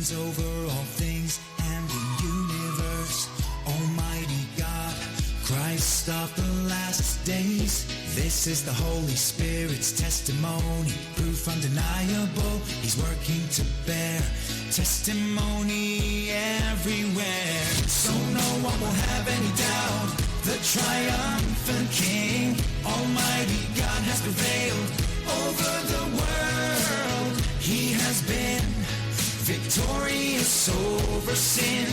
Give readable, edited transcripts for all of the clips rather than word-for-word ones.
reigns over all things and the universe. Almighty God, Christ of the last days. This is the Holy Spirit's testimony, proof undeniable. He's working to bear testimony everywhere. So no one will have any doubt, the triumphant King, Almighty God has prevailed over the world. He has been victorious over sin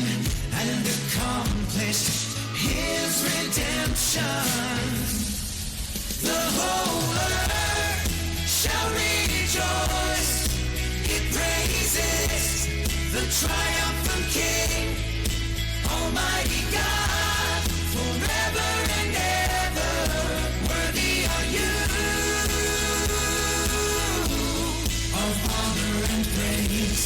and accomplished His redemption. The whole earth shall rejoice, it praises the triumphant King, Almighty God, forever and ever. Worthy are you of honor and praise.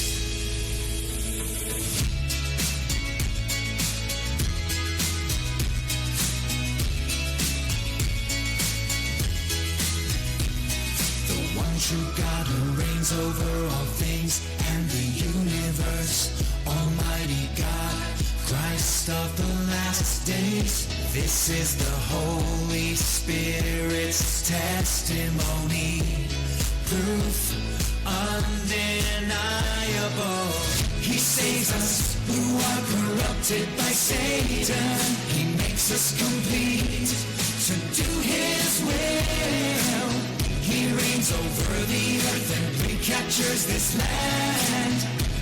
True God who reigns over all things and the universe. Almighty God, Christ of the last days. This is the Holy Spirit's testimony, proof undeniable. He saves us who are corrupted by Satan. He makes us complete to do His will. He reigns over the earth and recaptures this land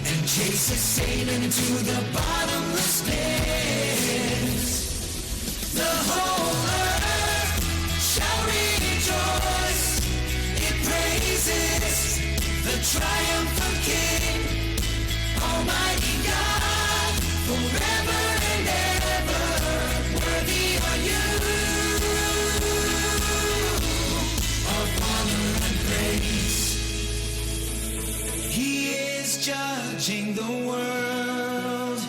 and chases Satan into the bottomless pit. The whole earth shall rejoice, it praises the triumphant King, Almighty God, forever and ever. Worthy are you of honor and praise. He is judging the world.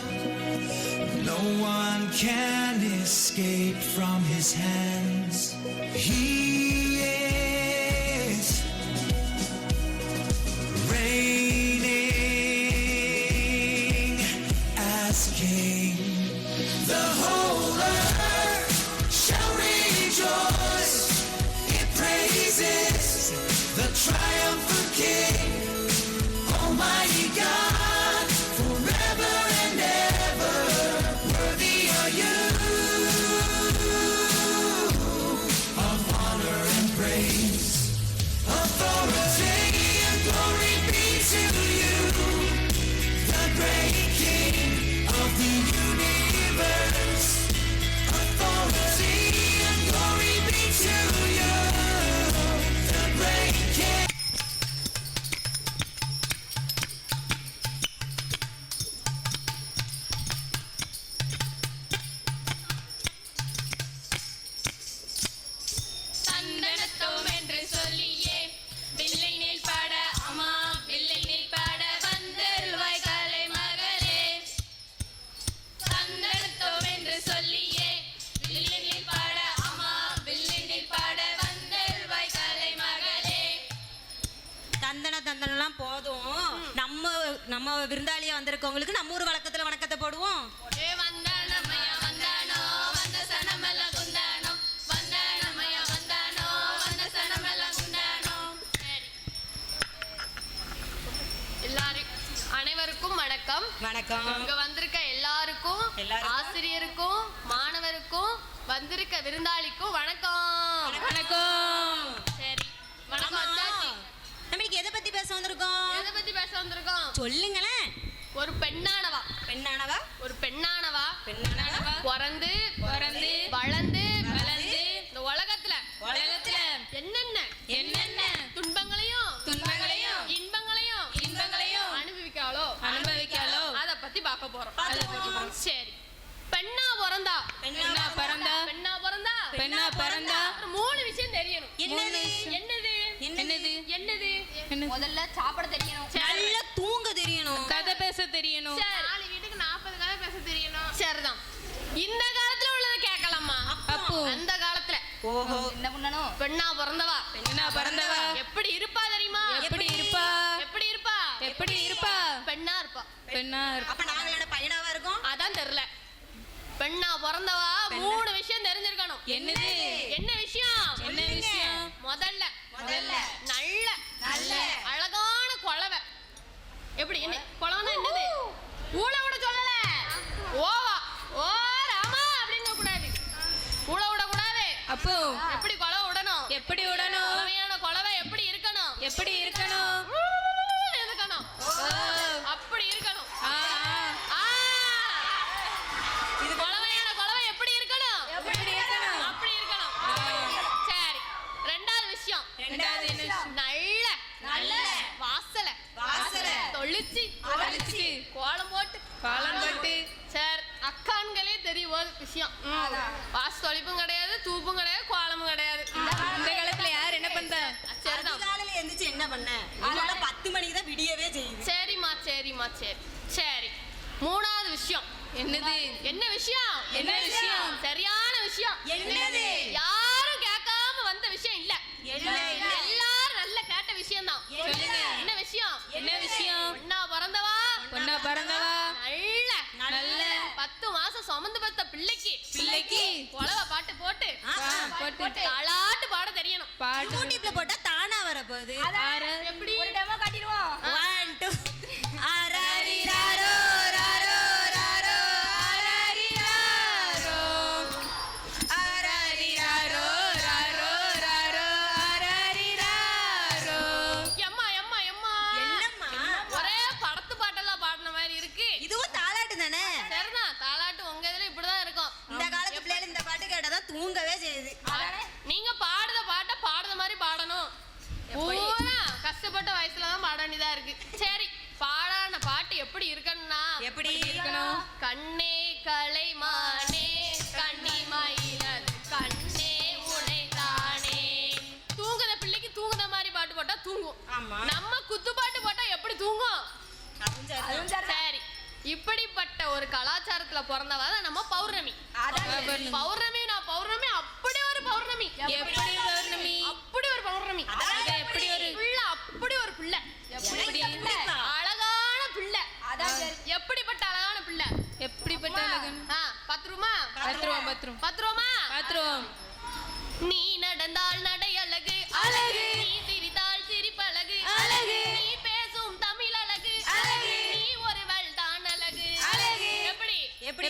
No one can escape from His hands. He is reigning as King. The whole earth shall rejoice, it praises the triumphant King, Almighty God, forever and ever. Worthy are you of honor and praise. Authority and glory be to you, the great King of the universe. Authority and glory be to you, the great King. சந்தனத்தோம் என்று சொல்லியே வில்லை நெல் பாட அம்மா வில்லை நெல் பாட வந்தருள்வாய் கலை மகளே. சந்தனத்தோம் என்று சொல்லியே வில்லை நெல் பாட அம்மா வில்லை நெல் பாட வந்தருள்வாய் கலை மகளே. தந்தனம்லாம் போதும். நம்ம விருந்தாளியா வந்திருக்கவங்களுக்கு நம்ம ஊர் வழக்கத்துல வணக்கத்தை போடுவோம். ஏ வந்தானம்மையா வந்தானோ வந்த சனமெல்லாம் குந்தானோ, வந்தானம்மையா வந்தானோ வந்த சனமெல்லாம் குந்தானோ. அனைவருக்கும் வணக்கம். வணக்கம். இங்க வந்திருக்க எல்லாருக்கும் ஆசிரியருக்கும் மாணவருக்கும் வந்திருக்க விருந்தாளிக்கும் வணக்கம். வணக்கம். சரி, வணக்கம் அச்சாச்சி. நம்ம எதை பத்தி பேச வந்திருக்கோம்? எதை பத்தி பேச வந்திருக்கோம் சொல்லுங்களேன். ஒரு பெண்ணானவா ஒரு பெண்ணானவா பிறந்து வளர்ந்து இந்த உலகத்துல என்னென்ன துன்பங்களையும் இன்பங்களையும் அனுபவிக்காளோ அத பத்தி பார்க்க போறோம். சரி, பெண்ணா பிறந்தா மூணு விஷயம் தெரியணும். என்னது? முதல்ல சாப்பிட தெரியணும், நல்லா தூங்க தெரியணும், கதை பேச தெரியணும், வீட்டுக்கு 40 கதை பேச தெரியணும். சரிதான். இந்த காலத்துல உள்ளத கேட்கலாமா? அப்போ அந்த காலத்துல என்ன பண்ணணும்? பெண்ணா பிறந்தவா எப்படி இருப்பா தெரியுமா? எப்படி இருப்பா பெண்ணா இருப்பா. பெண்ணா அப்ப நாங்க என்ன பையனாவா இருக்கோம்? அதான் தெரியல. பெண்ணா பிறந்தவா 3 விஷயம் தெரிஞ்சிருக்கணும். என்னது? என்ன விஷயம்? என்ன விஷயம்? முதல்ல நல்ல அழகான குழவை. எப்படி என்ன குழவைனா என்னது? ஊழ விட சொல்லல. ஓவா ஓ ராமா அப்படிங்க கூடாது. ஊழ விட கூடாது. அப்போ எப்படி குழவை விடணும்? எப்படி விடணும்? குழவையான குழவை எப்படி இருக்கணும்? எப்படி இருக்கணும்? இருக்கணும். அப்படி இருக்கணும். இது குழவையான குழவை எப்படி இருக்கணும்? எப்படி இருக்கணும்? அப்படி இருக்கணும். சரி, ரெண்டாவது விஷயம். ரெண்டாவது என்ன விஷயம்? நல்ல வாசலை தொளிச்சு கோலம் போட்டு சரி, அக்கான்களே தெரியும் ஒரு விஷயம். வாசு தொளிப்பும் கிடையாது, தூப்பும் கிடையாது, கோலமும் கிடையாது. இந்த காலத்துல யார் என்ன பண்ற? சரிதான். காலையில எந்திரிச்சு என்ன பண்ண? இதனால 10 மணிக்கு தான் விடியவே செய்யுது. சரிம்மா சரி. மூணாவது விஷயம். என்னது? என்ன விஷயம்? என்ன விஷயம்? சரியான விஷயம். என்னது? யாரும் கேட்காம வந்த விஷயம் இல்ல. எல்லாரும் நல்ல கேட்ட விஷயம் தான். சொல்லுங்க. என்ன விஷயம்? என்ன விஷயம்? பொண்ணா பிறந்தவா நல்ல 10 மாசம் சுமந்து பெத்த பிள்ளைக்கு குழவை பாட்டு போட்டு தாலாட்டு பாட தெரியணும். யூடியூப்ல போட்டா தானா வர போகுது. எப்படி? ஒரு டெமோ காட்டிடுவோம். 1 2 ஆராரிராரோ ராரோ ராரோ ஆராரிராரோ ஆராரிராரோ ராரோ ராரோ ஆராரிராரோ. எம்மா என்னம்மா? ஒரே படத்து பாட்டெல்லாம் பாடின மாதிரி இருக்கு. இதுவும் தாலாட்டு தானே? சரிதான், தாலாட்டு உங்க இதுல இப்படிதான் இருக்கும். இந்த காலத்து பிள்ளைகள் இந்த பாட்டு கேட்டாதான் தூங்கவே செய்யுது. நீங்க பாடுத பாட்ட பாடுற மாதிரி பாடணும். பூரா கஷ்டப்பட்ட வயசுலதான் பாட வேண்டியதா இருக்கு. சரி, பாடான பாட்டு எப்படி இருக்கணும்னா எப்படி இருக்கணும்? கண்ணே கலைமானே கண்ணிமயிலது கண்ணே உனைதானே. தூங்குத பிள்ளைக்கு தூங்குத மாதிரி பாட்டு போட்டா தூங்கும். ஆமா. நம்ம குத்து பாட்டு போட்டா எப்படி தூங்கும்? அதுவும் சரி. சரி, இப்படிப்பட்ட ஒரு கலாச்சாரத்துல பிறந்தவ தான் நம்ம பௌர்ணமி. பௌர்ணமி அப்படி ஒரு பௌர்ணமி. எப்படி பௌர்ணமி? அப்படி ஒரு பௌர்ணமி. அதாவது எப்படி ஒரு பிள்ளை? அப்படி ஒரு பிள்ளை. எப்படி? அழகான பிள்ளை. அதான் சரி. எப்படிப்பட்ட அழகான பிள்ளை? எப்படிப்பட்ட அழகன்? பத்துருமா? பாத்ரூம். நீ நடந்தால் நடை அழகு அழகு. நீ சிரித்தால் சிரிப்பழகு அழகு. நீ பேசும் தமிழ் அழகு அழகு. நீ ஒருவள் தான் அழகு. அழகு. எப்படி?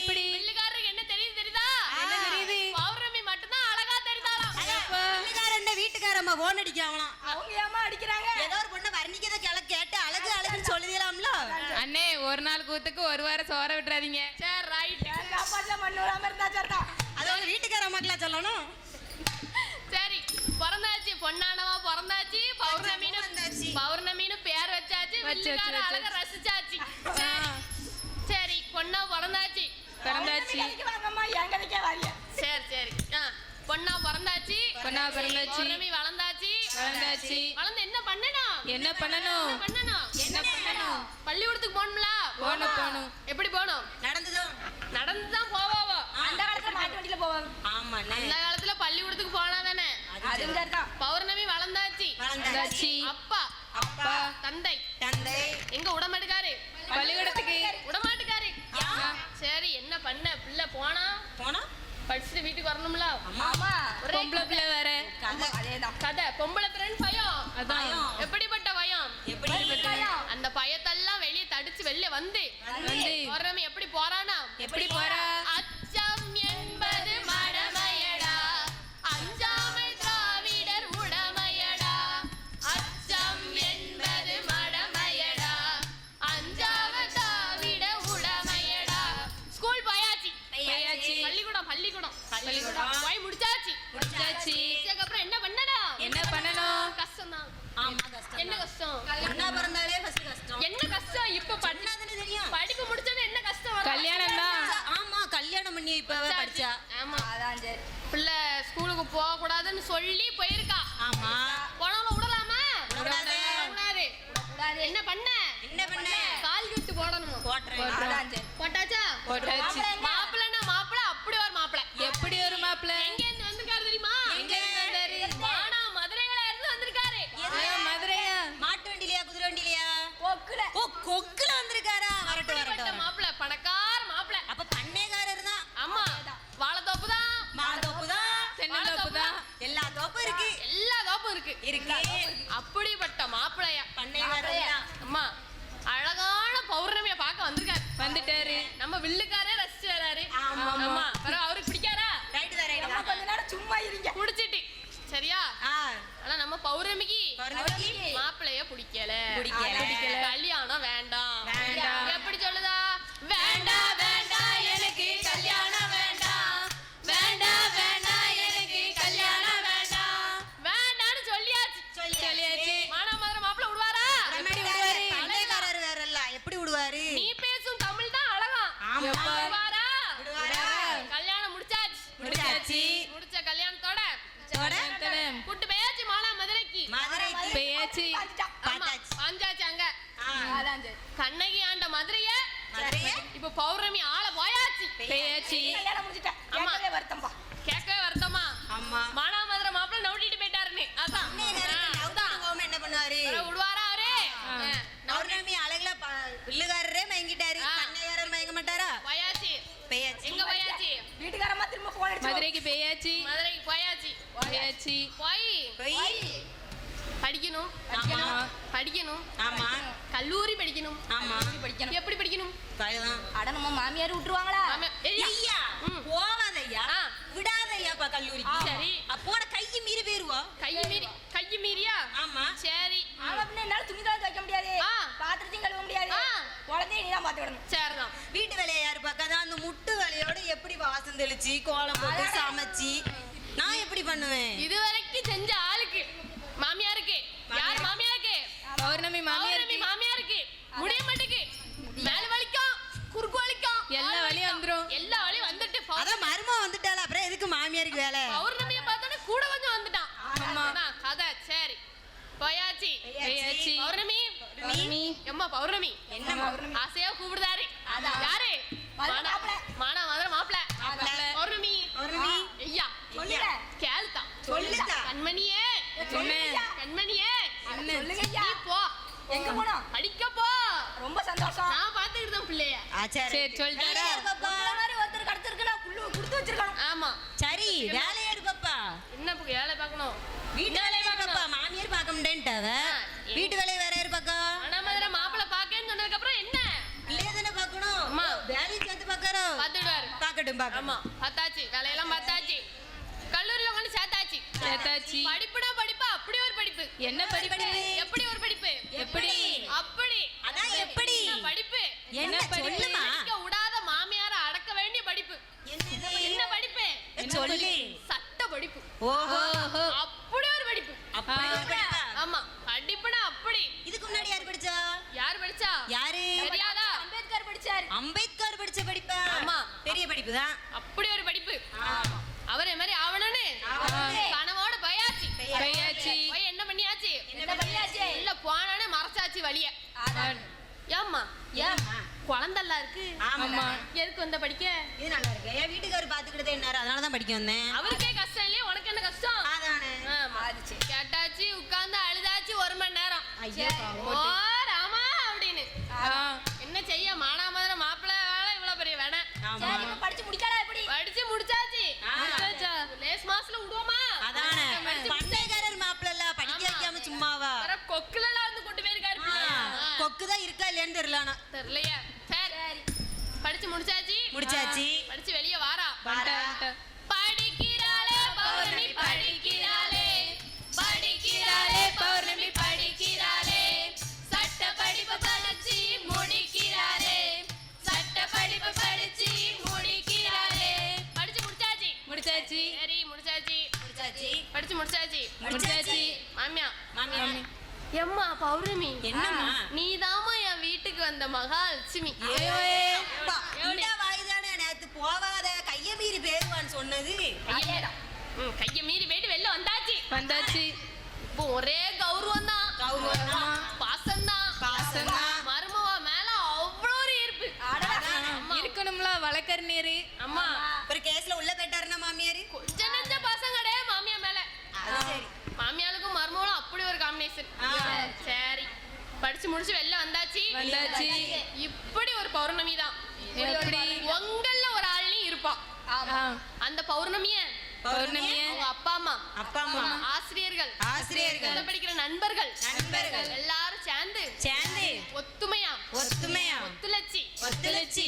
பிள்ளைக்காரருக்கு என்ன தெரியுதா? என்ன தெரியுது? பௌர்ணமி மட்டும்தான் அழகா தெரிந்தாலாம். வீட்டுக்காரன் வீட்டுக்காரம்மா போன் அடிக்காமலாம். அவங்க ஏமா அடிக்கிறாங்க? ஏதோ ஒரு பொண்ணு வர்ணிக்கதை கேட்டு அழகுன்னு சொல்லிடலாம்ல. அண்ணே, ஒரு நாள் கூத்துக்கு ஒரு வாரம் சோற விட்டுறாதீங்க. சரி, ரைட். என் சாப்பாட்டுல மண்ணு விடாம இருந்தா சரிதான். அது அவங்க வீட்டுக்காரம்மாக்கெல்லாம் சொல்லணும். சரி, பிறந்தாச்சு, பொண்ணானவா பிறந்தாச்சு, வந்தாச்சு. பௌர்ணமின்னு பேர் வச்சாச்சு, வில்லுக்கார அழக ரசிச்சாச்சு. சரி, பொண்ணா பிறந்தாச்சு. கதைக்கு வாங்கம்மா, என் கதைக்கே வாங்க. சரி, பொண்ணா பிறந்தாச்சு. பௌர்ணமி வளர்ந்தாச்சு. வளர்ந்து என்ன பண்ணணும்? பள்ளிக்கூடத்துக்கு போகணும்ல? போகணும். எப்படி போகணும்? நடந்துதான் போவாவோ. அந்த காலத்துல மாட்டு வண்டியில போவாங்க. ஆமா. அந்த காலத்துல பள்ளிக்கூடத்துக்கு போகலாம் தானே. அதுவும் சரிதான். பௌர்ணமி வளர்ந்தாச்சு. அப்பா தந்தை எங்க விடமாட்டுக்காரு? பள்ளிக்கூடத்துக்கு விடமாட்டுக்காரு. சரி, என்ன பண்ண? பிள்ளை போனா படிச்சுட்டு வீட்டுக்கு வரணும்ல? ஆமா. பொம்பளை பிள்ளை வேற. அதேதான் கதை பொம்பளை பிறன் பயம். அதான். எப்படிப்பட்ட பயம்? அந்த பயத்தெல்லாம் வெளியே தடிச்சு வெளியே வந்து பௌர்ணமி எப்படி போறானா? எப்படி போறா? அச்சம் என்பது மடமையடா, அஞ்சாமை திராவிடர் உடமையடா. அச்சம் என்பது மடமையடா, அஞ்சாமை திராவிடர் உடமையடா. ஸ்கூல் போயாச்சு. பள்ளிக்கூடம் போய் முடிச்சாச்சு. அதுக்கப்புறம் என்ன பண்ணணும்? கஷ்டம்தான். என்ன கஷ்டம்? என்ன கஷ்டம்? இப்ப படிப்பு முடிச்சோன்னு என்ன கஷ்டம் வரும்? கல்யாணம் தான். ஆமா, கல்யாணம் பண்ணி இப்பவே படிச்சா. ஆமா, அதான் சரி. பிள்ளை ஸ்கூலுக்கு போக கூடாதுன்னு சொல்லி போயிருக்கா. ஆமா. போனாலும் விடலாமா? விடாதே. கூடாது. என்ன பண்ண? கால் கட்டு போடணும். அதான் சரி. போட்டாச்சா? போட்டாச்சு. மாப்பிள்ளை அப்படி ஒரு மாப்பிள்ளை. எப்படி ஒரு மாப்பிள்ளை? எங்க இருந்து வந்திருக்காரு தெரியுமா? எங்க இருந்து வந்தாரு? வானா மதுரையில இருந்து வந்திருக்காரு. மதுரையா? மாட்டு வண்டிலையா குதிரை வண்டிலையா? கொக்குல. கொக்குல வந்திருக்காரா? வரட்டும். தென்னந்தோப்பு தான். எல்லா தோப்பும் இருக்கு எல்லா தோப்பும் இருக்கு. அப்படிப்பட்ட மாப்பிள்ளையா பண்ணையாரையா அம்மா அழகான பௌர்ணமிய பார்க்க வந்திருக்காரு. வந்துட்டாரு. நம்ம வில்லுக்காரே ரசிச்சு வராரு. ஆமா. அம்மா பிறகு அவருக்கு பிடிக்காரா? ரைட் தான் ரைட் நம்ம தான் கொஞ்ச நேரம் சும்மா இருங்க. குடிச்சிட்டு சரியா? ஆனா நம்ம பௌர்ணமிக்கு மாப்பிள்ளைய பிடிக்கல. கல்யாணம் வேண்டாம். எப்படி சொல்லுதா? வேண்டாம் வேண்டாம் எனக்கு கல்யாணம் வேண்டாம். வேண்டாம் வேண்டாம் எனக்கு கல்யாணம் வேண்டாம். வேண்டான்னு சொல்லியாச்சு. மானாமதுரை மாப்பிள்ளை விடுவாரா? பண்ணையாரர் வேற இல்ல எப்படி விடுவாரு? நீ பேசும் தமிழ் தான் அழகா. விடுவாரா? கல்யாணம் முடிச்சாச்சு. முடிச்ச கல்யாணத்தோட கூட்டு போயாச்சு மதுரைக்கு. பேயாச்சு பாஞ்சாச்சு அங்க. அதான் சரி. கண்ணகி ஆண்ட மதுரைய இப்ப பௌர்ணமி ஆள போயாச்சு. பேயாச்சு. கல்யாணம் முடிச்சிட்டேன். ஆமா. கேட்கவே வருத்தம்பா. கேட்கவே வருத்தமா? ஆமா மானாமதுரை மாப்பிள்ளை நவுட்டிட்டு போயிட்டாருன்னு. அதான் என்ன பண்ணுவாரு? விடுவாரா அவரு? பௌர்ணமி அழகுல பிள்ளுகாரரே மயங்கிட்டாரு. பண்ணையாரர் மயங்க மாட்டாரா? போயாச்சு. எங்க போயாச்சு? வீட்டுக்காரமா திரும்ப போன் அடிச்சு மதுரைக்கு போயாச்சு. போய் படிக்கணும். ஆமா கல்லூரி படிக்கணும். ஆமா படிக்கணும். எப்படி படிக்கணும்? அட நம்ம மாமியார் விட்டுருவாங்களா? ஐயா போவாதையா விடாதையாப்பா கல்லூரிக்கு. சரி. அப்போட கையை மீறி போயிருவா. கையை மீறியா? ஆமா சரி. அவன் என்னால துணி தான் வைக்க முடியாது. பாத்திரத்தையும் கழுவ முடியாது. குழந்தைய நீ தான் பாத்துக்கணும். சரிதான். வீட்டு வேலையை யாரு பார்க்காத? அந்த முட்டு வேலையோட எப்படி வாசம் தெளிச்சு கோலம் போட்டு சமைச்சு நான் எப்படி பண்ணுவேன்? இது வரைக்கும் செஞ்ச ஆளுக்கு மாமியாருக்கு. யார் மாமியாருக்கு? பௌர்ணமி மாமியாருக்கு முடிய மாட்டேக்கு. மேல வலிக்கும், குறுக்கு வலிக்கும், எல்லா வலியும் வந்துட்டு அதான் மருமக வந்துட்டால அப்புறம் எதுக்கு மாமியாருக்கு வேலை? பௌர்ணமியை பார்த்தோன்னே கூட கொஞ்சம் வந்துட்டான். ஆமா கதை. சரி போயாச்சு. பௌர்ணமி எம்மா பௌர்ணமி என்ன ஆசையா கூப்பிடுதாரு. யாரு? மானாமதுரை மாப்பிள்ளை. பௌர்ணமி ஐயா கேளுத்தா கண்மணியே சொல்லுங்க ஐயா. நீ போ. எங்க போனோம்? படிக்க போ. ரொம்ப சந்தோஷம். நான் பாத்துக்கிட்டு தான் பிள்ளைய. சரி சொல்லிட்டாரா? மாதிரி ஒருத்தர் கடத்திருக்குன்னா குடுத்து வச்சிருக்கணும். ஆமா சரி வேலையை எடுப்பா. என்ன வேலை பார்க்கணும்? வீட்டு வேலையை பார்க்கப்பா. மாமியார் பார்க்க முடியேன்ட்டாவ. வீட்டு வேலையை வேற யாரு பார்க்கா? மானாமதுரை மாப்பிள்ளை பாக்கேன்னு சொன்னதுக்கு அப்புறம் என்ன? பிள்ளைய தானே பார்க்கணும். அம்மா. வேலையை சேர்த்து பார்க்கறோ? பார்த்துடுவாரு. பார்க்கட்டும் ஆமா பார்த்தாச்சு. வேலையெல்லாம் பார்த்தாச்சு. கல்லூரியில கொண்டு சேர்த்தாச்சு. படிப்புனா படிப்பு. அப்படி ஒரு படிப்பு. என்ன படிப்பு? எப்படி ஒரு படிப்பு? எப்படி? அப்படி. அதான் எப்படி? படிப்பு. என்ன சொல்லுமா? படிக்க விடாத மாமியார அடக்க வேண்டிய படிப்பு. என்ன படிப்பு? சொல்லு. சட்ட படிப்பு. ஓஹோ அப்படி ஒரு படிப்பு. அப்படி ஒரு படிப்பா? ஆமா படிப்புனா அப்படி. இதுக்கு முன்னாடி யார் படிச்சா? யார் படிச்சா? யாரு? தெரியாதா? அம்பேத்கர் படிச்சாரு. அம்பேத்கர் படிச்ச படிப்பா? ஆமா. பெரிய படிப்பு தான். அப்படி ஒரு படிப்பு. அவரே மாதிரி ஆவணும்னு கனவோட பயாச்சு. போய் என்ன பண்ணியாச்சு? இல்ல போனானே மறைச்சாச்சு வழிய. ஏம்மா குழந்தெல்லாம் இருக்கு. ஆமா. எதுக்கு வந்த படிக்க? இது நல்லா இருக்கு. என் வீட்டுக்காரர் பாத்துக்கிட்டே என்னாரு அதனால தான் படிக்க வந்தேன். அவருக்கே கஷ்டம் இல்லையா? உனக்கு என்ன கஷ்டம்? அதானே. கேட்டாச்சு உட்கார்ந்து அழுதாச்சு 1 மணி நேரம். ஐயா ஓ ராமா அப்படின்னு. என்ன செய்ய? மானாமதுரை மாப்பிள்ளை வேலை இவ்வளவு பெரிய வேணை. சரி இப்ப படிச்சு முடிக்கல எப்படி? படிச்சு முடிச்சாச்சு. லேஸ் மாசத்துல விடுவோமா? அதானே. பண்ணையாரர் மாப்பிள்ளை படிக்க வைக்காம சும்மாவா? கொக்குல இருந்து கொண்டு போயிருக்காரு. கொக்கு தான் இருக்கா இல்லையான்னு தெரியலையா? சரி படிச்சு முடிச்சாச்சு. படிச்சு வெளிய வாரா. படிக்கிறாளே பௌர்ணமி படிக்கிறாளே. பௌர்ணமி படிக்கிறாளே. சட்ட படிப்பு படிச்சு முடிக்கிறாளே. படிச்சு முடிச்சாச்சு. சரி முடிச்சாச்சு. படிச்சு முடிச்சாச்சு. மாமியா எம்மா பௌர்ணமி என்னம்மா? நீதாம்மா என் வீட்டுக்கு வந்த மகாலட்சுமி. இந்த வாய்தானே நேத்து போவாத கைய மீறி பேருவான்னு சொன்னது. கைய மீறி போயிட்டு வெளில வந்தாச்சு. இப்போ ஒரே கௌரவம் தான். பாசம் தான். மருமவ மேல அவ்வளோ ஒரு ஈர்ப்பு இருக்கணும்ல. வழக்கர் நீரு. அம்மா ஒரு கேஸ்ல உள்ள போயிட்டாருன்னா மாமியாரு கொஞ்ச நெஞ்ச பாசம் கிடையாது மாமியா மேல. சரி. மாமியாளுக்கும் மருமகளும் அப்படி ஒரு காம்பினேஷன். சரி படிச்சு முடிச்சு வெளில வந்தாச்சு. இப்படி ஒரு பௌர்ணமி தான். உங்கள ஒரு ஆள்னி இருப்பான். அந்த பௌர்ணமிய அவங்க அப்பா அம்மா ஆசிரியர்கள் ஆசிரியர்கள் கூட படிக்கிற நண்பர்கள் நண்பர்கள் எல்லாரும் சேர்ந்து ஒத்துமையா ஒத்துழைச்சி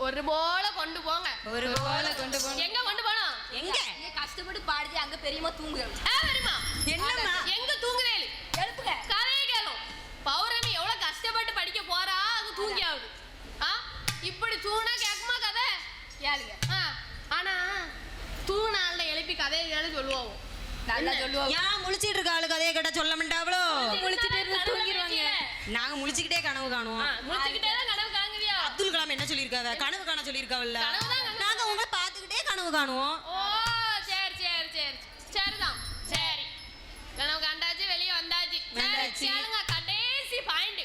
ஒரு போல கொண்டு போங்க எங்க கொண்டு போனோம் எங்க கஷ்டப்பட்டு பாடுது அங்க பெரியமா தூங்குது பெரியமா என்னம்மா எங்க தூங்குதேலு எழுப்புங்க கதையை கேளும் பௌர்ணமி எவ்வளவு கஷ்டப்பட்டு படிக்க போறா அங்க தூங்கி ஆகுது இப்படி தூணா கேக்குமா கதை கேளுங்க ஆனா தூணால எழுப்பி கதையை கேளு சொல்லுவோம் நல்லா சொல்லுவோம் ஏன் முழிச்சிட்டு இருக்க ஆளு கதையை கேட்டா சொல்ல மாட்டாவளோ முழிச்சிட்டே இருந்து தூங்கிடுவாங்க நாங்க முழிச்சுக்கிட்டே கனவு காணுவோம் முழிச்சுக்கிட்டே தான் கனவு காணுங்கறியா அப்துல் கலாம் என்ன சொல்லிருக்காவ கனவு காண சொல்லிருக்காவல்ல கனவுதான் நாங்க உங்களை பாத்துக்கிட்டே கனவு காணுவோம் ஓ சரிதான் சரி கனவு கண்டாச்சு வெளிய வந்தாச்சு கேளுங்க கடைசி பாயிண்ட்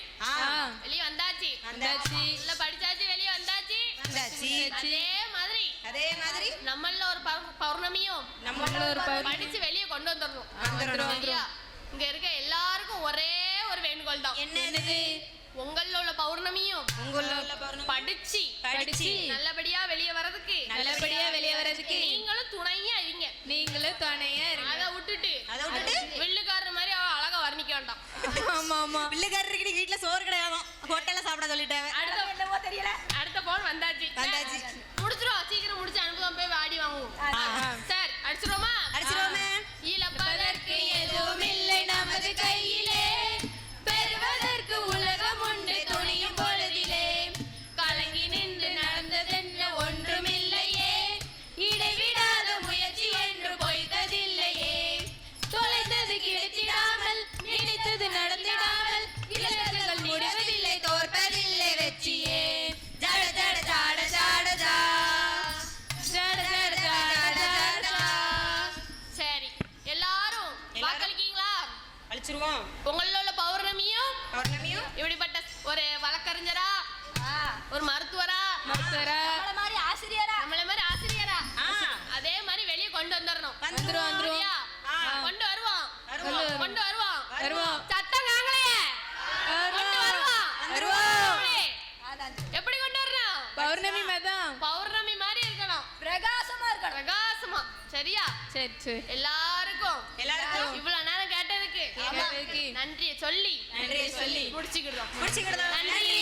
வெளிய வந்தாச்சு இல்ல படிச்சாச்சு வெளிய வந்தாச்சு அதே மாதிரி நம்மள ஒரு பௌர்ணமியும் படிச்சு வெளிய கொண்டு வந்துறோம் சரியா இங்க இருக்க எல்லாருக்கும் ஒரே ஒரு வேண்டுகோள் தான் என்னது உங்கள உள்ள பௌர்ணமியும் படிச்சு நல்லபடியா வெளிய வரதுக்கு நீங்களும் துணையா இருங்க அத விட்டுட்டு வில்லுக்காரர் மாதிரி அவ அழகா வர்ணிக்க வேண்டாம் ஆமா பிள்ளைக்காரருக்கு வீட்டுல சோறு கிடையாதான் ஹோட்டல்ல சாப்பிட சொல்லிட்டாங்க அடுத்த போன் வந்தாச்சு முடிச்சிரும் சீக்கிரம் முடிச்சு அனுப்புவோம் போய் வாடி வாங்குவோம் சார் அடிச்சிரோமே இழப்பதற்கு எதுவும் இல்லை நமது கையிலே பெறுவதற்கு உலகம் உண்டு துணியும் பொழுதிலே கலங்கி நின்று நடந்ததென்ன ஒன்றுமில்லையே இடைவிடாத முயற்சி என்று பொய்த்ததில்லையே தொலைத்தது கிடைத்திடாமல் நினைத்தது நடந்திடாமல் இலக்குகள் முடிவதில்லை தோற்பதில்லை வெற்றியே ஜட ஜட ஜாட ஜாட ஜா ஜட ஜட ஜாட ஜாட சரி எல்லாரும் வாக்களிக்கீங்களா அழிச்சிருவோம் உங்கள உள்ள பௌர்ணமியும் இப்படிப்பட்ட ஒரு வழக்கறிஞரா ஒரு மருத்துவரா நம்மள மாதிரி ஆசிரியரா அதே மாதிரி வெளிய கொண்டு வந்துறணும் வந்துருவோம் கொண்டு வருவோம் சட்டம் காங்களையே கொண்டு வருவோம் எப்படி கொண்டு வரணும் பௌர்ணமி மாதிரி இருக்கணும் பிரகாசமா சரியா சரி எல்லாருக்கும் இவ்வளவு நேரம் கேட்டதுக்கு நன்றியை சொல்லி முடிச்சுக்கிடுறோம் நன்றி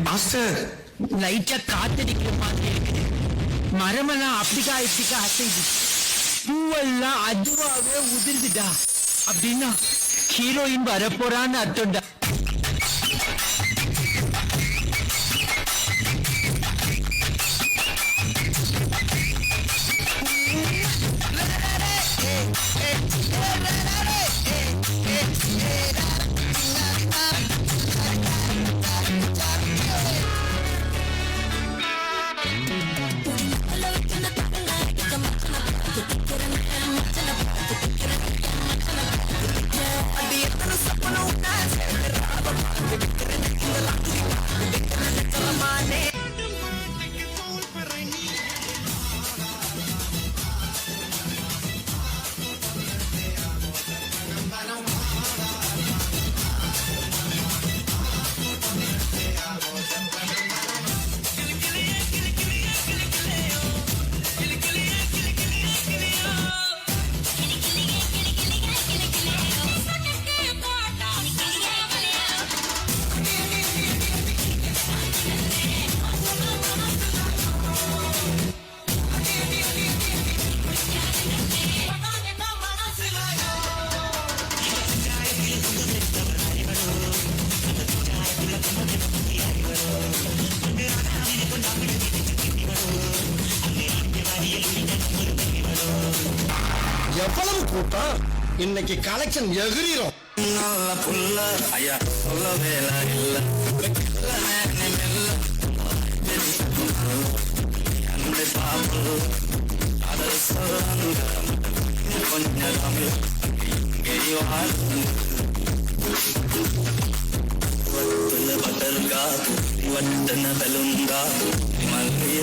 மாஸ்டர் லைட்டா காத்தடிக்கிற மாதிரி இருக்குது மரமெல்லாம் அப்படிக்கா அசைது பூவெல்லாம் அதுவாவே உதிர்ந்துடா அப்படின்னா ஹீரோயின் வரப்போறான்னு அர்த்தம்டா எவ்வளவு கூட்டம் இன்னைக்கு கலெக்ஷன் எகிரிரும் நல்ல புள்ள ஐயா சொல்ல வேலை இல்ல அந்த பாப்பு அதை சொல்லுங்க கொஞ்சம் தமிழ் பட்டருங்கா வட்டன பலுங்கா மல்லிய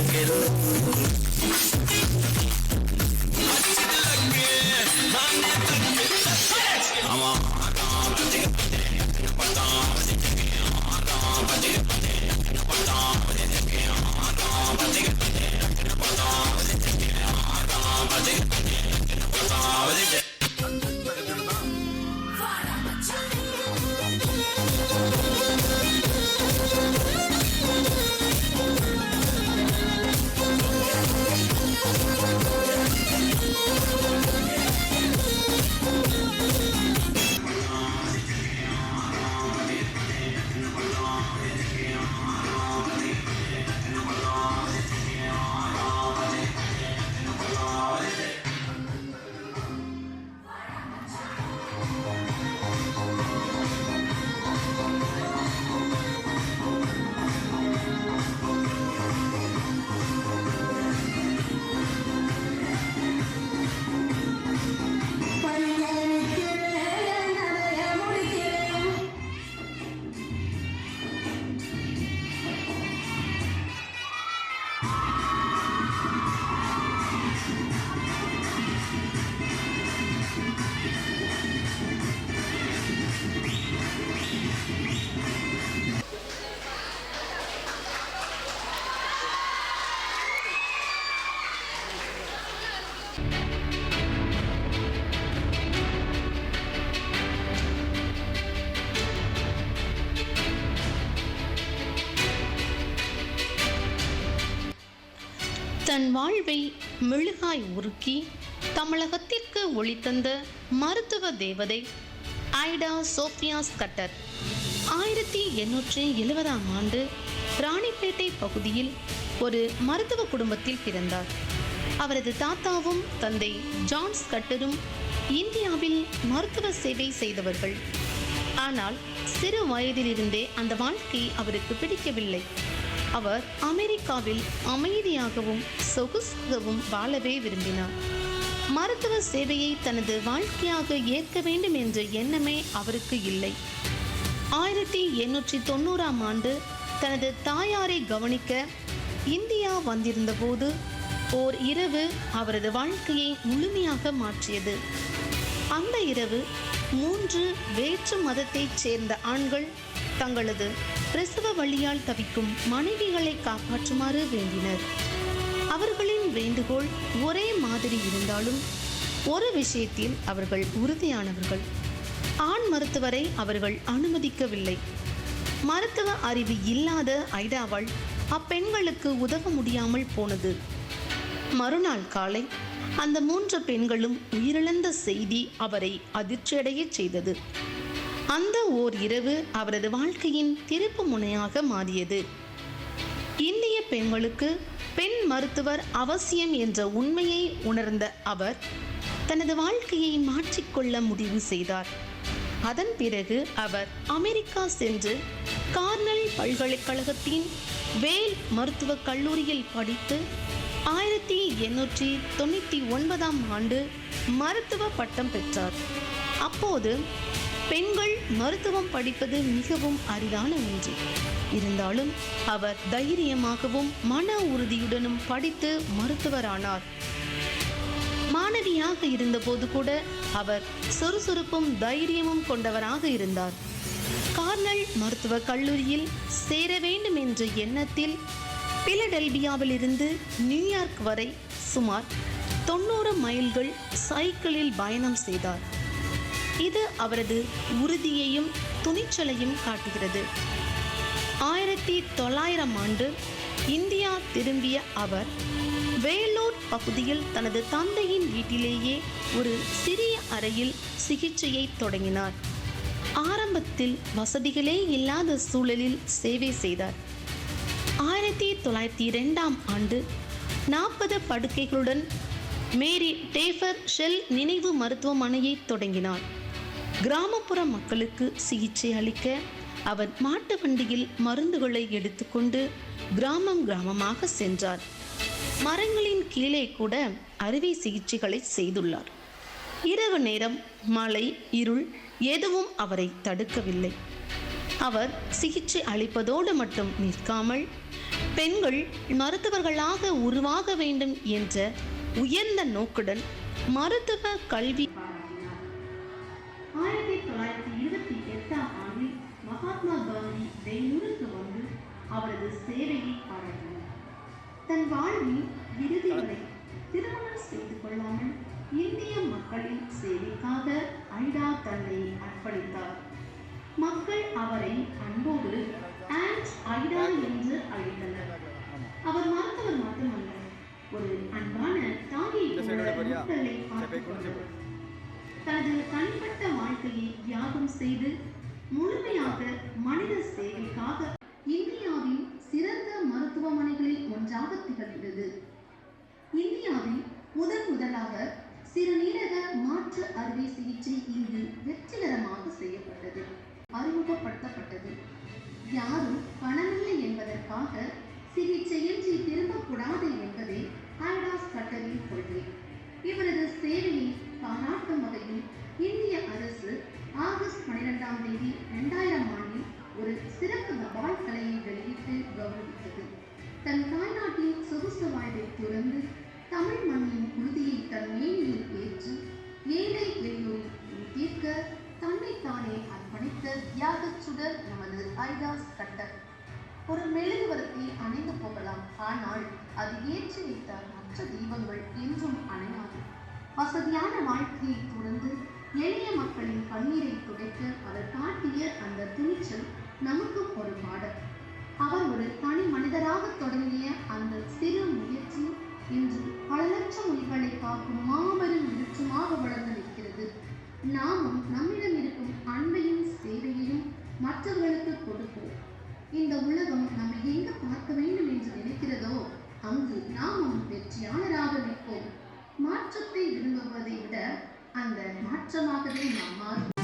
வாழ்வை மெழுகாய் உருக்கி தமிழகத்திற்கு ஒளித்தந்த மருத்துவ தேவதை ஐடா சோஃபியா ஸ்கட்டர் 1870ஆம் ஆண்டு ராணிப்பேட்டை பகுதியில் ஒரு மருத்துவ குடும்பத்தில் பிறந்தார். அவரது தாத்தாவும் தந்தை ஜான் ஸ்கட்டரும் இந்தியாவில் மருத்துவ சேவை செய்தவர்கள். ஆனால் சிறு வயதிலிருந்தே அந்த வாழ்க்கை அவருக்கு பிடிக்கவில்லை. அவர் அமெரிக்காவில் அமைதியாகவும் சொகுசாகவும் வாழவே விரும்பினார். மருத்துவ சேவையை தனது வாழ்க்கையாக ஏற்க வேண்டும் என்ற எண்ணமே அவருக்கு இல்லை. 1890ஆம் ஆண்டு தனது தாயாரை கவனிக்க இந்தியா வந்திருந்த போது ஓர் இரவு அவரது வாழ்க்கையை முழுமையாக மாற்றியது. அந்த இரவு 3 வேற்று மதத்தைச் சேர்ந்த ஆண்கள் தங்களது பிரசவ வலியால் தவிக்கும் மனைவிகளை காப்பாற்றுமாறு வேண்டினர். அவர்களின் வேண்டுகோள் ஒரே மாதிரி இருந்தாலும் ஒரு விஷயத்தில் அவர்கள் உறுதியானவர்கள். ஆண் மருத்துவரை அவர்கள் அனுமதிக்கவில்லை. மருத்துவ அறிவு இல்லாத ஐடாவால் அப்பெண்களுக்கு உதவ முடியாமல் போனது. மறுநாள் காலை அந்த 3 பெண்களும் உயிரிழந்த செய்தி அவரை அதிர்ச்சியடைய செய்தது. அந்த ஓர் இரவு அவரது வாழ்க்கையின் திருப்பு முனையாக மாறியது. இந்திய பெண்களுக்கு பெண் மருத்துவர் அவசியம் என்ற உண்மையை உணர்ந்த அவர் தனது வாழ்க்கையை மாற்றிக்கொள்ள முடிவு செய்தார். அதன் பிறகு அவர் அமெரிக்கா சென்று கார்னல் பல்கலைக்கழகத்தின் வேல் மருத்துவக் கல்லூரியில் படித்து 1899ஆம் ஆண்டு மருத்துவ பட்டம் பெற்றார். அப்போது பெண்கள் மருத்துவம் படிப்பது மிகவும் அரிதான ஒன்று. இருந்தாலும் அவர் தைரியமாகவும் மன உறுதியுடனும் படித்து மருத்துவரானார். மாணவியாக இருந்தபோது கூட அவர் சுறுசுறுப்பும் தைரியமும் கொண்டவராக இருந்தார். கார்னல் மருத்துவக் கல்லூரியில் சேர வேண்டும் என்ற எண்ணத்தில் பிலடெல்பியாவிலிருந்து நியூயார்க் வரை சுமார் 90 மைல்கள் சைக்கிளில் பயணம் செய்தார். இது அவரது உறுதியையும் துணிச்சலையும் காட்டுகிறது. 1900ஆம் ஆண்டு இந்தியா திரும்பிய அவர் வேலூர் பகுதியில் தனது தந்தையின் வீட்டிலேயே ஒரு சிறிய அறையில் சிகிச்சையை தொடங்கினார். ஆரம்பத்தில் வசதிகளே இல்லாத சூழலில் சேவை செய்தார். 1902ஆம் ஆண்டு 40 படுக்கைகளுடன் மேரி டேஃபர் ஷெல் நினைவு மருத்துவமனையை தொடங்கினார். கிராமப்புற மக்களுக்கு சிகிச்சை அளிக்க அவர் மாட்டு வண்டியில் மருந்துகளை எடுத்துக்கொண்டு கிராமமாக சென்றார். மரங்களின் கீழே கூட அறுவை சிகிச்சைகளை செய்துள்ளார். இரவு நேரம், மழை, இருள் எதுவும் அவரை தடுக்கவில்லை. அவர் சிகிச்சை அளிப்பதோடு மட்டும் நிற்காமல் பெண்கள் மருத்துவர்களாக உருவாக வேண்டும் என்ற உயர்ந்த நோக்குடன் மருத்துவ கல்வி 1928ஆம் ஆண்டில் மகாத்மா காந்தி பெங்களூருக்கு வந்து அவரது சேவையை பாராட்டினார். தன் வாழ்வில் இறுதி வரை திருமணம் செய்து கொள்ளாமல் இந்திய மக்களின் சேவைக்காக ஐடா தன்னை அர்ப்பணித்தார். மக்கள் அவரை அன்போடு ஆண்ட் ஐடா என்று அழைத்தனர். அவர் மருத்துவர் மட்டுமல்ல, ஒரு அன்பான தாயை மக்களை பார்த்துக்கொண்டவர். தனது தனிப்பட்ட வாழ்க்கையை தியாகம் செய்து முழுமையாக மனித சேவைக்காக இந்தியாவின் சிறந்த மருத்துவமனைகளில் ஒன்றாக திகழ்கிறது. இந்தியாவில் முதலாக சிறுநீரக மாற்று அறுவை சிகிச்சை இங்கு வெற்றிகரமாக செய்யப்பட்டது, அறிமுகப்படுத்தப்பட்டது. யாரும் பணமில்லை என்பதற்காக சிகிச்சையின்றி திரும்பக்கூடாது என்பதே ஐடா ஸ்கட்டரின் கொள்கை. இவரது சேவையை பாராட்டும் வகையில் இந்திய அரசு ஆகஸ்ட் 12ஆம் தேதி 2000ஆம் ஆண்டில் ஒரு சிறப்பு தபால் தலையை வெளியிட்டு கௌரவித்தது. தன் தாய்நாட்டின் சொகுசு வாழ்வை துறந்து தமிழ் மண்ணின் உறுதியை தன் மேனியில் ஏற்று ஏழை எளியோரின் தீர்க்க தன்னைத்தானே அர்ப்பணித்த தியாகச் சுடர் நமது ஐடா ஸ்கட்டர். ஒரு மெழுகுவர்த்தி அணைந்து போகலாம், ஆனால் அது ஏற்றி வைத்த மற்ற தீபங்கள் என்றும் அணையாது. வசதியான வாழ்க்கையை துறந்து எளிய மக்களின் கண்ணீரை துடைக்க அவர் காட்டிய அந்த துணிச்சல் நமக்கு ஒரு பாடம். அவர் ஒரு தனி மனிதராக தொடங்கிய அந்த சிறு முயற்சி இன்று பல லட்சம் உயிர்களை காக்கும் மாபெரும் விருட்சமாக வளர்ந்து நிற்கிறது. நாமும் நம்மிடம் இருக்கும் அன்பையும் சேவையையும் மற்றவர்களுக்கு கொடுப்போம். இந்த உலகம் நம்மை எங்கு பார்க்க வேண்டும் என்று நினைக்கிறதோ அங்கு நாமும் வெற்றியாளராக நிற்போம். மாற்றத்தை விரும்புவதை விட அந்த மாற்றமாகவே நாம் மாறும்.